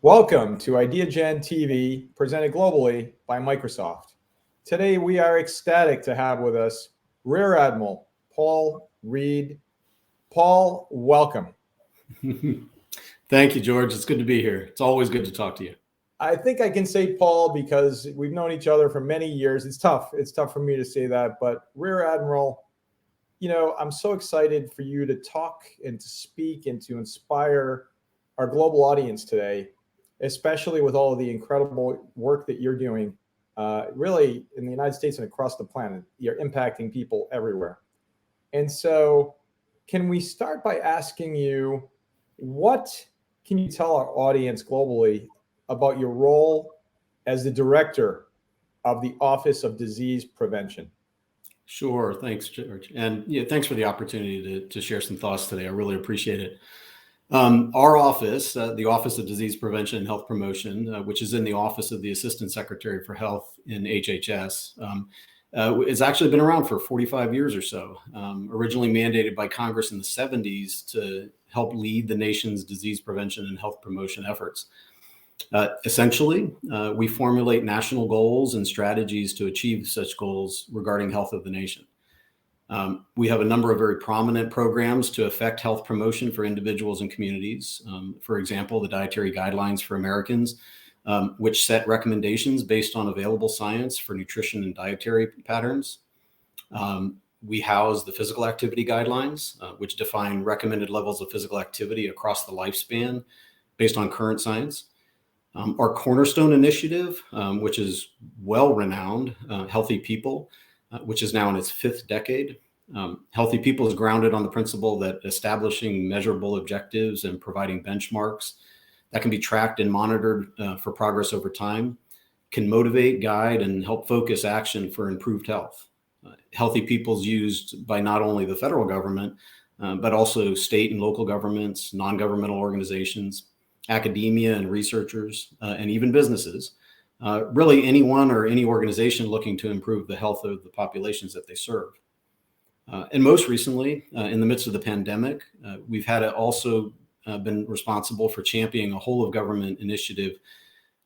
Welcome to IdeaGen TV, presented globally by Microsoft. Today, we are ecstatic to have with us Rear Admiral Paul Reed. Paul, welcome. Thank you, George. It's good to be here. It's always good to talk to you. I think I can say Paul because we've known each other for many years. It's tough. It's tough for me to say that, but Rear Admiral, I'm so excited for you to talk and to speak and to inspire our global audience today, especially with all of the incredible work that you're doing, really in the United States and across the planet. You're impacting people everywhere. And so can we start by asking you, what can you tell our audience globally about your role as the director of the Office of Disease Prevention? Sure. Thanks, George. And thanks for the opportunity to share some thoughts today. I really appreciate it. Our office, the Office of Disease Prevention and Health Promotion, which is in the Office of the Assistant Secretary for Health in HHS, it's actually been around for 45 years or so, originally mandated by Congress in the 70s to help lead the nation's disease prevention and health promotion efforts. Essentially, we formulate national goals and strategies to achieve such goals regarding health of the nation. We have a number of very prominent programs to affect health promotion for individuals and communities. For example, the Dietary Guidelines for Americans, which set recommendations based on available science for nutrition and dietary patterns. We house the Physical Activity Guidelines, which define recommended levels of physical activity across the lifespan based on current science. Our Cornerstone Initiative, which is well-renowned, Healthy People, which is now in its 5th decade. Healthy People is grounded on the principle that establishing measurable objectives and providing benchmarks that can be tracked and monitored for progress over time can motivate, guide, and help focus action for improved health. Healthy People is used by not only the federal government, but also state and local governments, non-governmental organizations, academia and researchers, and even businesses. Really anyone or any organization looking to improve the health of the populations that they serve. And most recently, in the midst of the pandemic, we've had also been responsible for championing a whole of government initiative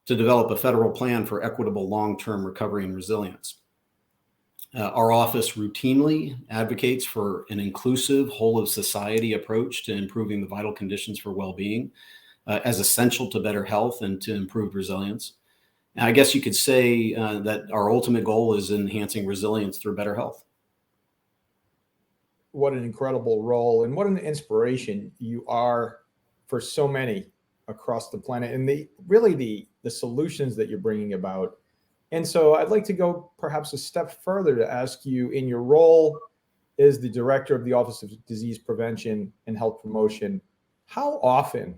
to develop a federal plan for equitable long-term recovery and resilience. Our office routinely advocates for an inclusive whole of society approach to improving the vital conditions for well-being as essential to better health and to improved resilience. And I guess you could say that our ultimate goal is enhancing resilience through better health. What an incredible role and what an inspiration you are for so many across the planet, and the solutions that you're bringing about. And so I'd like to go perhaps a step further to ask you, in your role as the director of the Office of Disease Prevention and Health Promotion, how often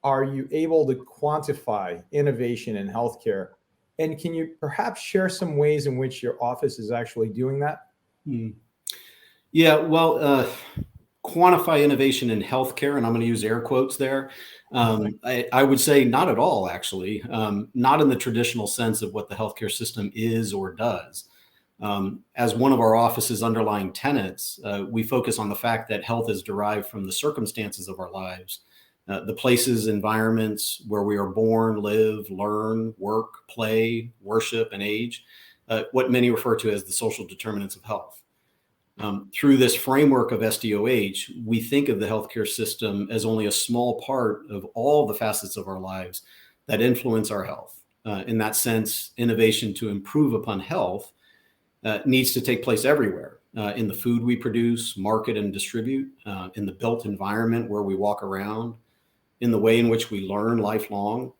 are you able to quantify innovation in healthcare? And can you perhaps share some ways in which your office is actually doing that? Yeah, well, quantify innovation in healthcare, and I'm going to use air quotes there. I would say not at all, actually, not in the traditional sense of what the healthcare system is or does. As one of our office's underlying tenets, we focus on the fact that health is derived from the circumstances of our lives, the places, environments where we are born, live, learn, work, play, worship, and age, what many refer to as the social determinants of health. Through this framework of SDOH, we think of the healthcare system as only a small part of all the facets of our lives that influence our health. In that sense, innovation to improve upon health needs to take place everywhere, in the food we produce, market, and distribute, in the built environment where we walk around, in the way in which we learn lifelong,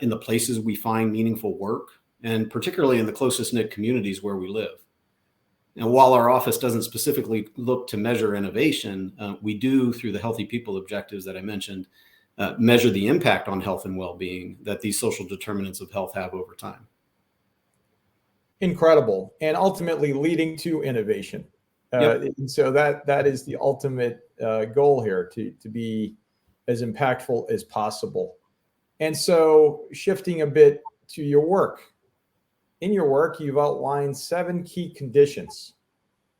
in the places we find meaningful work, and particularly in the closest knit communities where we live. And while our office doesn't specifically look to measure innovation, we do, through the Healthy People objectives that I mentioned, measure the impact on health and well-being that these social determinants of health have over time. Incredible, and ultimately leading to innovation. Yep. And so that is the ultimate goal here, to be as impactful as possible. And so shifting a bit to your work. In your work, you've outlined 7 key conditions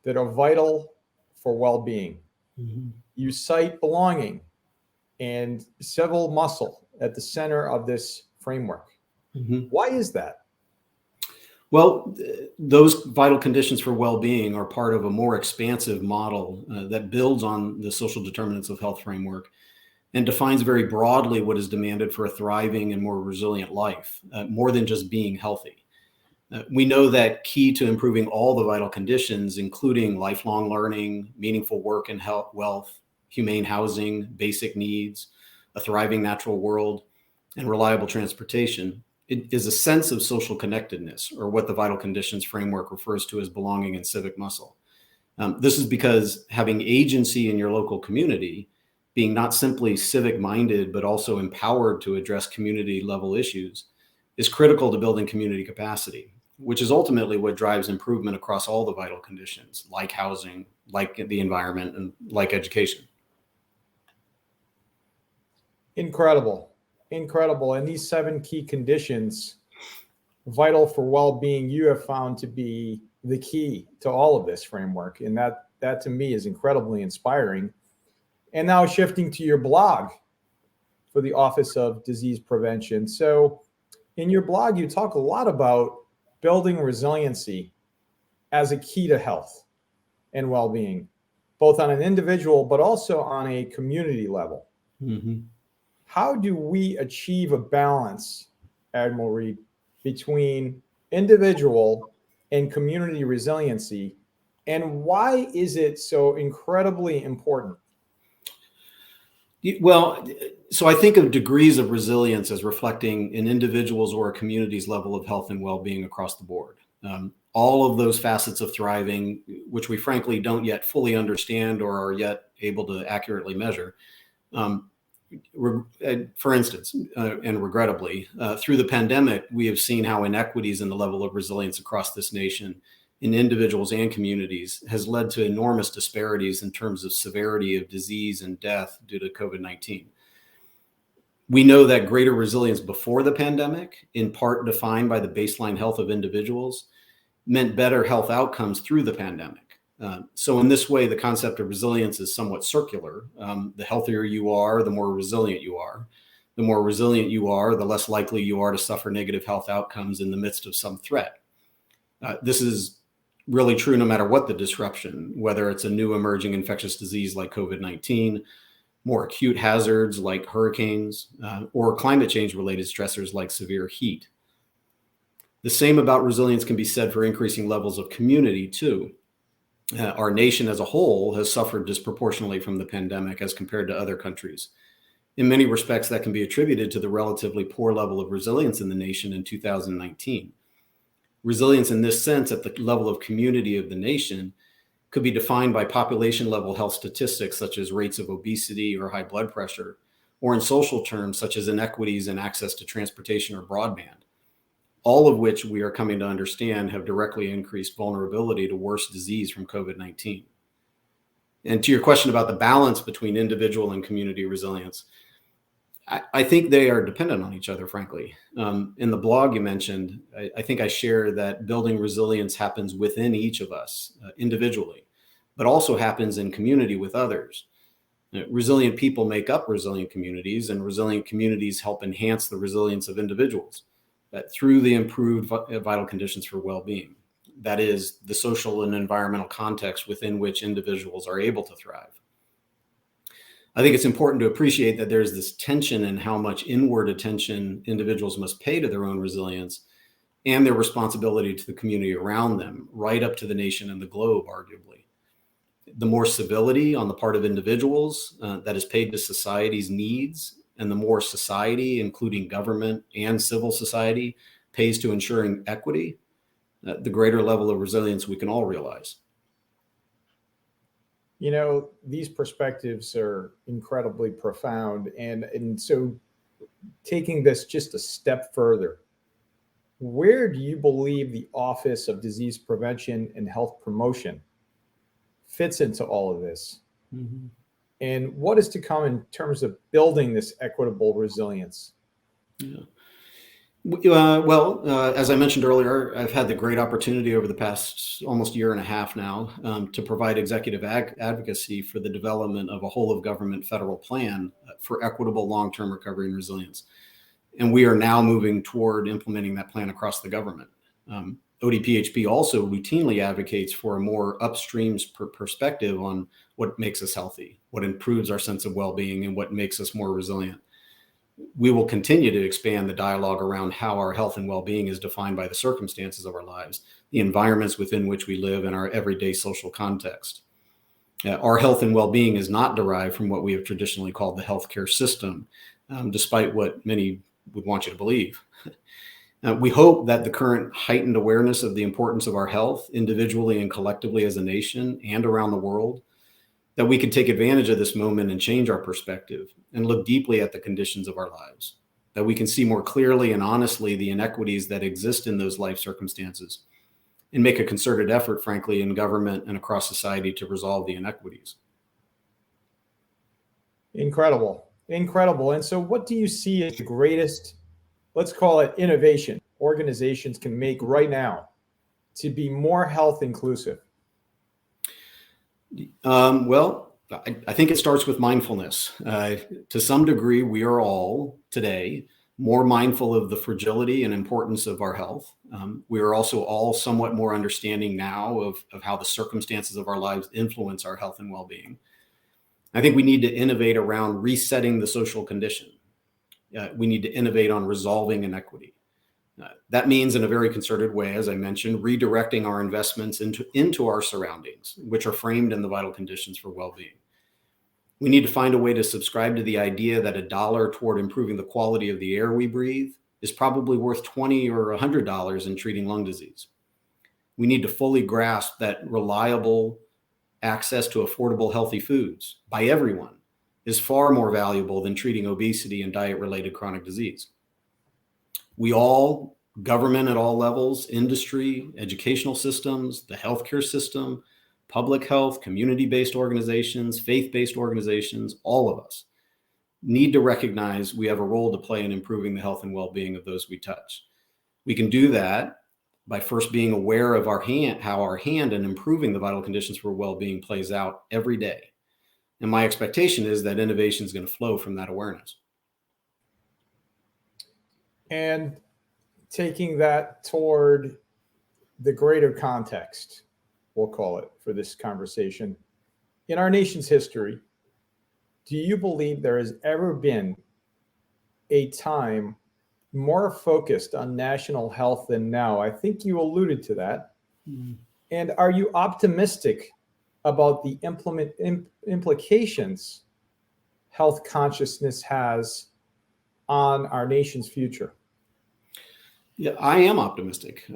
that are vital for well-being. Mm-hmm. You cite belonging and civil muscle at the center of this framework. Mhm. Why is that? Well, those vital conditions for well-being are part of a more expansive model that builds on the social determinants of health framework and defines very broadly what is demanded for a thriving and more resilient life, more than just being healthy. We know that key to improving all the vital conditions, including lifelong learning, meaningful work and health, wealth, humane housing, basic needs, a thriving natural world, and reliable transportation, it is a sense of social connectedness, or what the vital conditions framework refers to as belonging and civic muscle. This is because having agency in your local community, being not simply civic minded, but also empowered to address community level issues, is critical to building community capacity, which is ultimately what drives improvement across all the vital conditions, like housing, like the environment, and like education. Incredible. Incredible. And these 7 key conditions, vital for well-being, you have found to be the key to all of this framework. And that to me is incredibly inspiring. And now shifting to your blog for the Office of Disease Prevention. So in your blog, you talk a lot about building resiliency as a key to health and well-being, both on an individual, but also on a community level. Mm-hmm. How do we achieve a balance, Admiral Reed, between individual and community resiliency? And why is it so incredibly important? Well, so I think of degrees of resilience as reflecting an individual's or a community's level of health and well-being across the board. All of those facets of thriving, which we frankly don't yet fully understand or are yet able to accurately measure. For instance, and regrettably, through the pandemic, we have seen how inequities in the level of resilience across this nation in individuals and communities has led to enormous disparities in terms of severity of disease and death due to COVID-19. We know that greater resilience before the pandemic, in part defined by the baseline health of individuals, meant better health outcomes through the pandemic. So in this way, the concept of resilience is somewhat circular. The healthier you are, the more resilient you are. The more resilient you are, the less likely you are to suffer negative health outcomes in the midst of some threat. This is really true no matter what the disruption, whether it's a new emerging infectious disease like COVID-19, more acute hazards like hurricanes, or climate change related stressors like severe heat. The same about resilience can be said for increasing levels of community too. Our nation as a whole has suffered disproportionately from the pandemic as compared to other countries. In many respects, that can be attributed to the relatively poor level of resilience in the nation in 2019. Resilience in this sense at the level of community of the nation could be defined by population level health statistics such as rates of obesity or high blood pressure, or in social terms such as inequities in access to transportation or broadband, all of which we are coming to understand have directly increased vulnerability to worse disease from COVID-19. And to your question about the balance between individual and community resilience, I think they are dependent on each other, frankly. In the blog you mentioned, I think I share that building resilience happens within each of us individually, but also happens in community with others. Resilient people make up resilient communities, and resilient communities help enhance the resilience of individuals through the improved vital conditions for well-being. That is, the social and environmental context within which individuals are able to thrive. I think it's important to appreciate that there's this tension in how much inward attention individuals must pay to their own resilience and their responsibility to the community around them, right up to the nation and the globe, arguably. The more civility on the part of individuals that is paid to society's needs, and the more society, including government and civil society, pays to ensuring equity, the greater level of resilience we can all realize. You know, these perspectives are incredibly profound. And so taking this just a step further, where do you believe the Office of Disease Prevention and Health Promotion fits into all of this? Mm-hmm. And what is to come in terms of building this equitable resilience? Yeah. As I mentioned earlier, I've had the great opportunity over the past almost year and a half now to provide executive advocacy for the development of a whole of government federal plan for equitable long-term recovery and resilience. And we are now moving toward implementing that plan across the government. ODPHP also routinely advocates for a more upstream perspective on what makes us healthy, what improves our sense of well-being, and what makes us more resilient. We will continue to expand the dialogue around how our health and well-being is defined by the circumstances of our lives, the environments within which we live, and our everyday social context. Our health and well-being is not derived from what we have traditionally called the healthcare system, despite what many would want you to believe. We hope that the current heightened awareness of the importance of our health, individually and collectively as a nation and around the world, that we can take advantage of this moment and change our perspective and look deeply at the conditions of our lives, that we can see more clearly and honestly the inequities that exist in those life circumstances and make a concerted effort, frankly, in government and across society to resolve the inequities. Incredible. Incredible. And so what do you see as the greatest, let's call it innovation, organizations can make right now to be more health inclusive? I think it starts with mindfulness. To some degree, we are all today more mindful of the fragility and importance of our health. We are also all somewhat more understanding now of how the circumstances of our lives influence our health and well-being. I think we need to innovate around resetting the social condition. We need to innovate on resolving inequity. That means, in a very concerted way, as I mentioned, redirecting our investments into our surroundings, which are framed in the vital conditions for well-being. We need to find a way to subscribe to the idea that $1 toward improving the quality of the air we breathe is probably worth $20 or $100 in treating lung disease. We need to fully grasp that reliable access to affordable, healthy foods by everyone is far more valuable than treating obesity and diet-related chronic disease. We all, government at all levels, industry, educational systems, the healthcare system, public health, community-based organizations, faith-based organizations, all of us need to recognize we have a role to play in improving the health and well-being of those we touch. We can do that by first being aware of how our hand in improving the vital conditions for well-being plays out every day. And my expectation is that innovation is going to flow from that awareness. And taking that toward the greater context, we'll call it, for this conversation. In our nation's history, do you believe there has ever been a time more focused on national health than now? I think you alluded to that. Mm. And are you optimistic about the implications health consciousness has on our nation's future? Yeah, I am optimistic.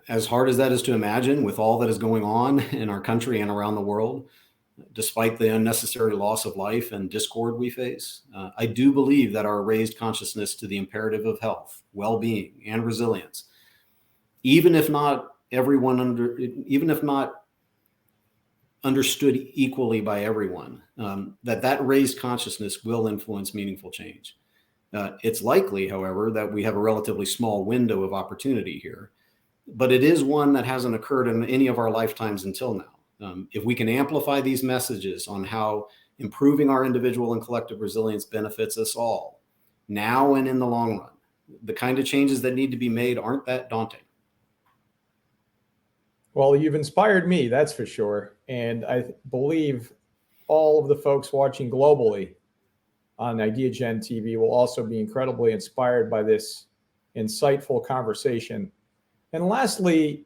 As hard as that is to imagine, with all that is going on in our country and around the world, despite the unnecessary loss of life and discord we face, I do believe that our raised consciousness to the imperative of health, well-being, and resilience, even if not understood equally by everyone, that raised consciousness will influence meaningful change. It's likely, however, that we have a relatively small window of opportunity here, but it is one that hasn't occurred in any of our lifetimes until now. If we can amplify these messages on how improving our individual and collective resilience benefits us all, now and in the long run, the kind of changes that need to be made aren't that daunting. Well, you've inspired me, that's for sure. And I believe all of the folks watching globally on IdeaGen TV will also be incredibly inspired by this insightful conversation. And lastly,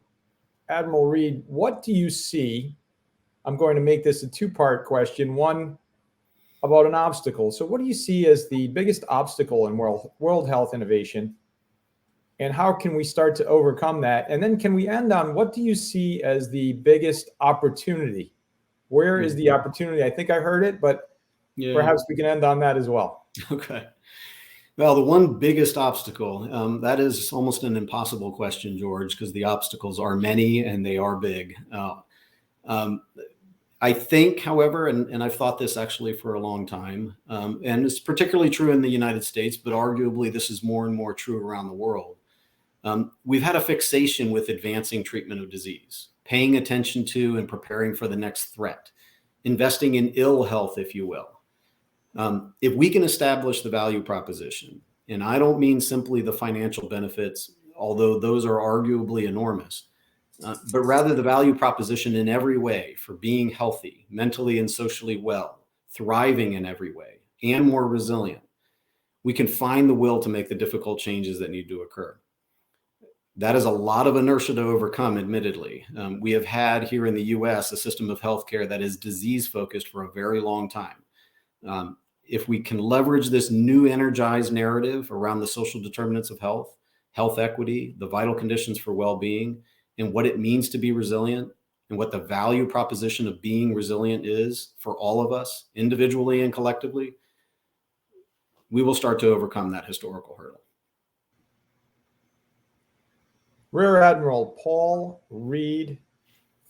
Admiral Reed, what do you see? I'm going to make this a two-part question. One, about an obstacle. So what do you see as the biggest obstacle in world health innovation? And how can we start to overcome that? And then can we end on what do you see as the biggest opportunity? Where is the opportunity? I think I heard it, but perhaps we can end on that as well. Okay. Well, the one biggest obstacle, that is almost an impossible question, George, because the obstacles are many and they are big. I think, however, and I've thought this actually for a long time, and it's particularly true in the United States, but arguably this is more and more true around the world. We've had a fixation with advancing treatment of disease, paying attention to and preparing for the next threat, investing in ill health, if you will. If we can establish the value proposition, and I don't mean simply the financial benefits, although those are arguably enormous, but rather the value proposition in every way for being healthy, mentally and socially well, thriving in every way, and more resilient, we can find the will to make the difficult changes that need to occur. That is a lot of inertia to overcome, admittedly. We have had here in the US a system of healthcare that is disease focused for a very long time. If we can leverage this new energized narrative around the social determinants of health, health equity, the vital conditions for well-being, and what it means to be resilient, and what the value proposition of being resilient is for all of us, individually and collectively, we will start to overcome that historical hurdle. Rear Admiral Paul Reed,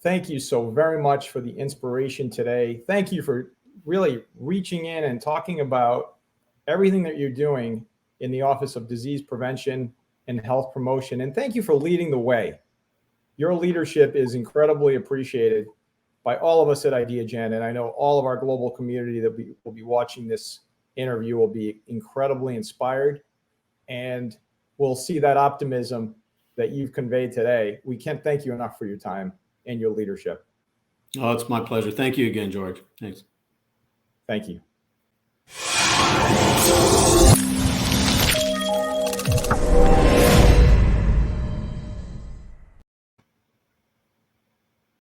thank you so very much for the inspiration today. Thank you for really reaching in and talking about everything that you're doing in the Office of Disease Prevention and Health Promotion. And thank you for leading the way. Your leadership is incredibly appreciated by all of us at IdeaGen. And I know all of our global community that will be watching this interview will be incredibly inspired. And we'll see that optimism that you've conveyed today. We can't thank you enough for your time and your leadership. Oh, it's my pleasure. Thank you again, George. Thanks. Thank you.